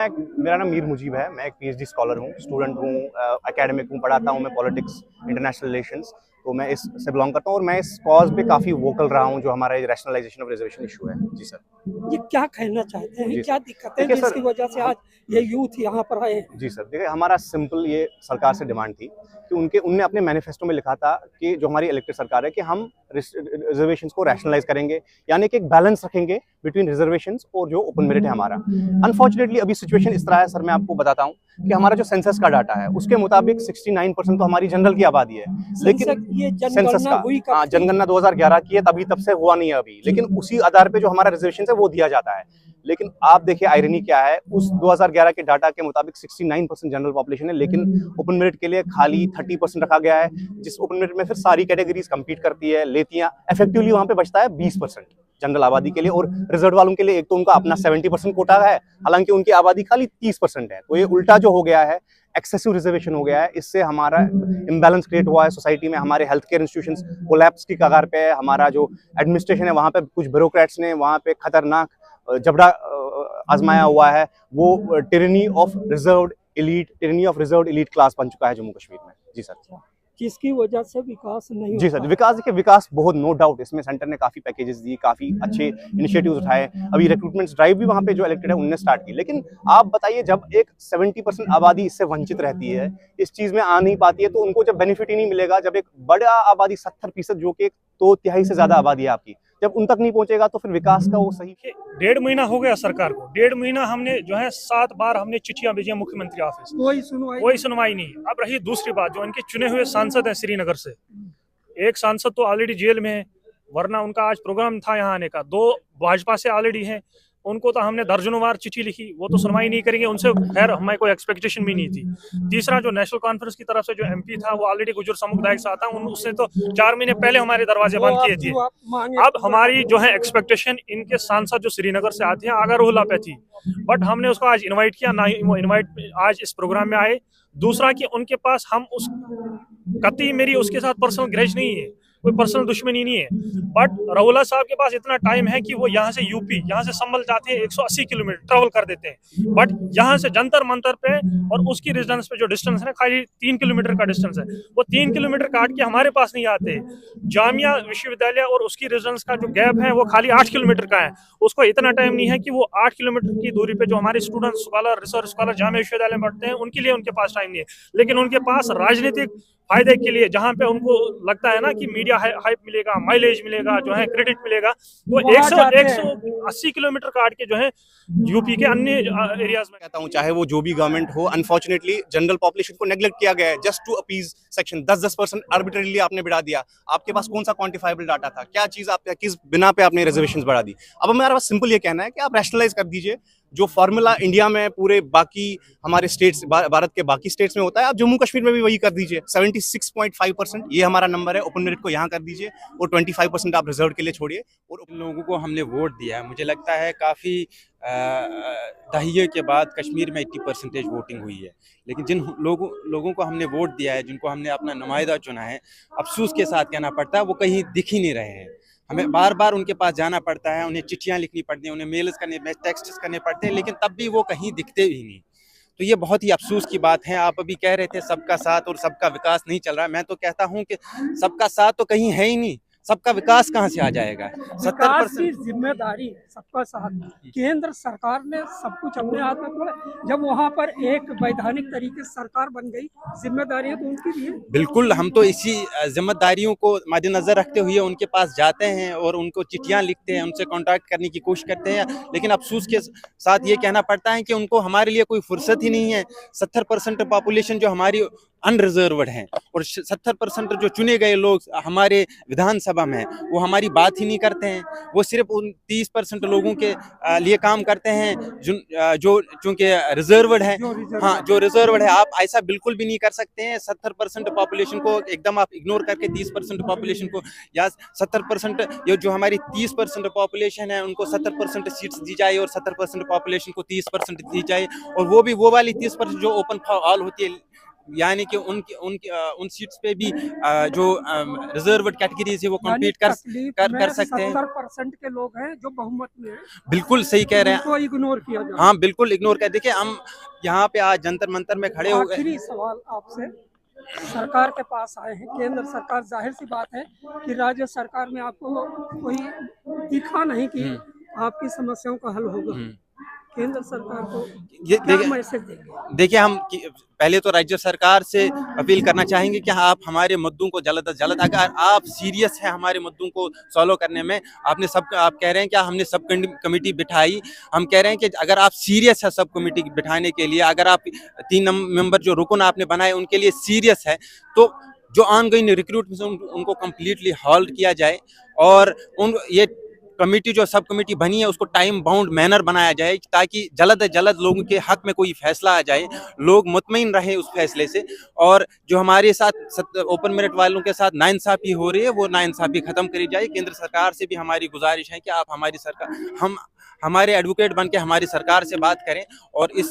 मेरा नाम मीर मुजीब है। मैं एक पीएचडी स्कॉलर हूँ, स्टूडेंट हूँ, एकेडमिक हूँ, पढ़ाता हूँ मैं पॉलिटिक्स, इंटरनेशनल रिलेशंस। तो मैं इससे बिलोंग करता हूँ और मैं इस कॉज पे काफ़ी वोकल रहा हूँ जो हमारा रैशनलाइजेशन ऑफ रिजर्वेशन इशू है। जी सर। ये क्या कहना चाहते हैं, जी क्या सर। दिक्कतें देखिए जिसकी सर, वजह से आज ये यूथ यहाँ पर आए हैं? जी सर, देखिए हमारा सिंपल ये सरकार से डिमांड थी कि उनने अपने मैनिफेस्टो में लिखा था कि जो हमारी इलेक्टेड सरकार है कि हम रिजर्वेशंस को रैशनलाइज करेंगे, यानी कि एक बैलेंस रखेंगे बिटवीन रिजर्वेशंस और जो ओपन मेरिट है हमारा। अनफॉर्चुनेटली अभी सिचुएशन इस तरह है सर, मैं आपको बताता हूँ कि हमारा जो सेंसस का डाटा है उसके मुताबिक 69% तो हमारी जनरल की आबादी है, लेकिन ये सेंसस जनगणना का, हुई हाँ, कब थी? जनगणना 2011 की है, तभी तब से हुआ नहीं है अभी, लेकिन उसी आधार पे जो हमारा रिजर्वेशन है वो दिया जाता है। लेकिन आप देखिए आयरनी क्या है, उस 2011 के डाटा के मुताबिक 69% जनरल पॉपुलेशन है, लेकिन ओपन मेरिट के लिए खाली 30% रखा गया है, जिस ओपन मेरिट में फिर सारी कैटेगरीज compete करती है, लेती हैं। इफेक्टिवली वहां पे बचता है 20% जनरल आबादी के लिए, और रिजर्व वालों के लिए एक तो उनका अपना 70% कोटा है, हालांकि उनकी आबादी खाली 30% है। तो ये उल्टा जो हो गया है, एक्सेसिव रिजर्वेशन हो गया है, इससे हमारा इम्बैलेंस क्रिएट हुआ है सोसाइटी में। हमारे हेल्थ केयर इंस्टीट्यूशंस कोलैप्स की कगार पे है, हमारा जो एडमिनिस्ट्रेशन है वहाँ पे कुछ ब्यूरोक्रेट्स ने वहाँ पे खतरनाक जबड़ा आजमाया हुआ है। वो tyranny of reserved elite class बन चुका है जम्मू कश्मीर में। जी सर। जिसकी वजह से विकास नहीं जी हो सर, पा विकास देखिए, विकास बहुत नो डाउट, इसमें सेंटर ने काफी पैकेजेस दिए, काफी अच्छे इनिशिएटिव्स उठाए। अभी रिक्रूटमेंट ड्राइव भी वहाँ पे जो इलेक्टेड है उनने स्टार्ट की, लेकिन आप बताइए जब एक 70% आबादी इससे वंचित रहती है, इस चीज में आ नहीं पाती है, तो उनको जब बेनिफिट ही नहीं मिलेगा, जब एक बड़ा आबादी 70% जो कि 2/3 से ज्यादा आबादी है आपकी, जब उन तक नहीं पहुंचेगा तो फिर विकास का वो सही। 1.5 महीना हो गया सरकार को, 1.5 महीना हमने जो है 7 बार हमने चिट्ठियां भेजी मुख्यमंत्री ऑफिस, कोई सुनवाई नहीं। अब रही दूसरी बात, जो इनके चुने हुए सांसद हैं श्रीनगर से, एक सांसद तो ऑलरेडी जेल में है, वरना उनका आज प्रोग्राम था यहाँ आने का। 2 भाजपा से ऑलरेडी हैं, उनको तो हमने दर्जनों बार चिट्ठी लिखी, वो तो सुनवाई नहीं करेंगे, उनसे खैर हमें कोई एक्सपेक्टेशन भी नहीं थी। तीसरा जो नेशनल कॉन्फ्रेंस की तरफ से जो एमपी था वो ऑलरेडी गुजर समुदाय से आता, उसने तो 4 महीने पहले हमारे दरवाजे बंद किए थे। अब हमारी जो है एक्सपेक्टेशन इनके सांसद जो श्रीनगर से आते हैं आगारोला पे थी, बट हमने उसको आज इन्वाइट किया, ना ही वो इन्वाइट आज इस प्रोग्राम में आए। दूसरा कि उनके पास हम उस कतई मेरी उसके साथ पर्सनल ग्रज नहीं है, कोई पर्सनल दुश्मनी नहीं है, बट रउला साहब के पास इतना टाइम है कि वो यहाँ से यूपी, यहाँ से संभल जाते हैं, 180 किलोमीटर ट्रेवल कर देते हैं, बट यहाँ से जंतर मंतर पे और उसकी रेजिडेंस पे जो डिस्टेंस है खाली 3 किलोमीटर का डिस्टेंस है, वो 3 किलोमीटर काट के हमारे पास नहीं आते। जामिया विश्वविद्यालय और उसकी रेजिडेंस का जो गैप है वो खाली 8 किलोमीटर का है, उसको इतना टाइम नहीं है कि वो 8 किलोमीटर की दूरी पे जो हमारे student scholar research scholar Jamia विश्वविद्यालय में पढ़ते हैं उनके लिए उनके पास टाइम नहीं है, लेकिन उनके पास राजनीतिक फायदे के लिए, जहां पे उनको लगता है ना कि मीडिया हाइप मिलेगा, माइलेज मिलेगा, जो है क्रेडिट मिलेगा, तो 180 किलोमीटर काट के जो है यूपी के अन्य एरियाज में। कहता हूं चाहे वो जो भी गवर्नमेंट हो, अनफॉर्चुनेटली जनरल पॉपुलेशन को नेग्लेक्ट किया गया है just to appease section. 10% arbitrarily आपने बढ़ा दिया। आपके पास कौन सा क्वांटिफाइबल डाटा था, क्या चीज आप किस बिना पे आपने रिजर्वेशंस बढ़ा दी? अब हमारा बस सिंपल ये कहना है कि आप रैशनलाइज कर दीजिए जो फॉर्मूला इंडिया में पूरे बाकी हमारे स्टेट्स, भारत के बाकी स्टेट्स में होता है, आप जम्मू कश्मीर में भी वही कर दीजिए। 76.5% ये हमारा नंबर है, ओपन मेरिट को यहाँ कर दीजिए, और 25% आप रिजर्व के लिए छोड़िए। और लोगों को हमने वोट दिया है, मुझे लगता है काफ़ी दहाइयों के बाद कश्मीर में 80% वोटिंग हुई है, लेकिन जिन लोगों को हमने वोट दिया है, जिनको हमने अपना नुमाइंदा चुना है, अफसोस के साथ कहना पड़ता है वो कहीं दिख ही नहीं रहे हैं। हमें बार बार उनके पास जाना पड़ता है, उन्हें चिट्ठियां लिखनी पड़ती हैं, उन्हें मेल्स करने, टेक्स्ट करने पड़ते हैं, लेकिन तब भी वो कहीं दिखते ही नहीं। तो ये बहुत ही अफसोस की बात है। आप अभी कह रहे थे सबका साथ और सबका विकास नहीं चल रहा है, मैं तो कहता हूं कि सबका साथ तो कहीं है ही नहीं, सबका विकास कहां से आ जाएगा? 70% जिम्मेदारी सबका साथ, केंद्र सरकार ने सब कुछ अपने हाथ में थोड़ा, जब वहाँ पर एक वैधानिक तरीके से सरकार बन गई, जिम्मेदारी तो उनकी भी है। बिल्कुल, हम तो इसी जिम्मेदारियों को मद्देनजर रखते हुए उनके पास जाते हैं और उनको चिट्ठियां लिखते हैं, उनसे कांटेक्ट करने की कोशिश करते हैं, लेकिन अफसोस के साथ ये कहना पड़ता है कि उनको हमारे लिए कोई फुर्सत ही नहीं है। 70% पॉपुलेशन जो हमारी अनरिजर्व्ड हैं और 70% जो चुने गए लोग हमारे विधानसभा में वो हमारी बात ही नहीं करते हैं, वो सिर्फ उन 30% लोगों के लिए काम करते हैं जो चूंकि रिजर्व्ड है। हाँ, जो रिजर्व्ड है, आप ऐसा बिल्कुल भी नहीं कर सकते हैं 70% पॉपुलेशन को एकदम आप इग्नोर करके 30% पॉपुलेशन को, या 70% ये जो हमारी 30% पॉपुलेशन है उनको 70% सीट्स दी जाए और 70% पॉपुलेशन को 30% दी जाए, और वो भी वो वाली 30% जो ओपन फॉर ऑल होती है, यानी कि उन सीट्स पे भी जो रिजर्व्ड कैटेगरीज है वो कम्पीट कर सकते हैं। 70% के लोग हैं जो बहुमत में हैं, बिल्कुल सही कह रहे हैं, उनको इग्नोर किया जाए। हाँ बिल्कुल इग्नोर कर। देखिए हम यहाँ पे आज जंतर मंतर में खड़े हो गए। आखिरी सवाल आपसे, सरकार के पास आए हैं, केंद्र सरकार, जाहिर सी बात है कि राज्य सरकार में आपको कोई दिखा नहीं कि आपकी समस्याओं का हल होगा। केंद्र सरकार को क्या मैसेज देंगे? देखिए हम पहले तो राज्य सरकार से अपील करना चाहेंगे कि आप हमारे मुद्दों को जल्द से जल्द, अगर आप सीरियस हैं हमारे मुद्दों को सॉल्व करने में, आप कह रहे हैं कि हमने सब कमेटी बिठाई, हम कह रहे हैं कि अगर आप सीरियस है सब कमेटी बिठाने के लिए, अगर आप 3 मेंबर जो रुकन आपने बनाए उनके लिए सीरियस है, तो जो ऑनगोइंग रिक्रूटमेंट उनको कम्प्लीटली हॉल्ट किया जाए और ये कमेटी जो सब कमेटी बनी है उसको टाइम बाउंड मैनर बनाया जाए, ताकि जल्द से जल्द लोगों के हक में कोई फैसला आ जाए, लोग मुतमईन रहे उस फैसले से। और जो हमारे साथ ओपन मेरिट वालों के साथ नाइंसाफी हो रही है वो नाइंसाफी खत्म करी जाए। केंद्र सरकार से भी हमारी गुजारिश है कि आप हमारी सरकार, हमारे एडवोकेट बन के हमारी सरकार से बात करें और इस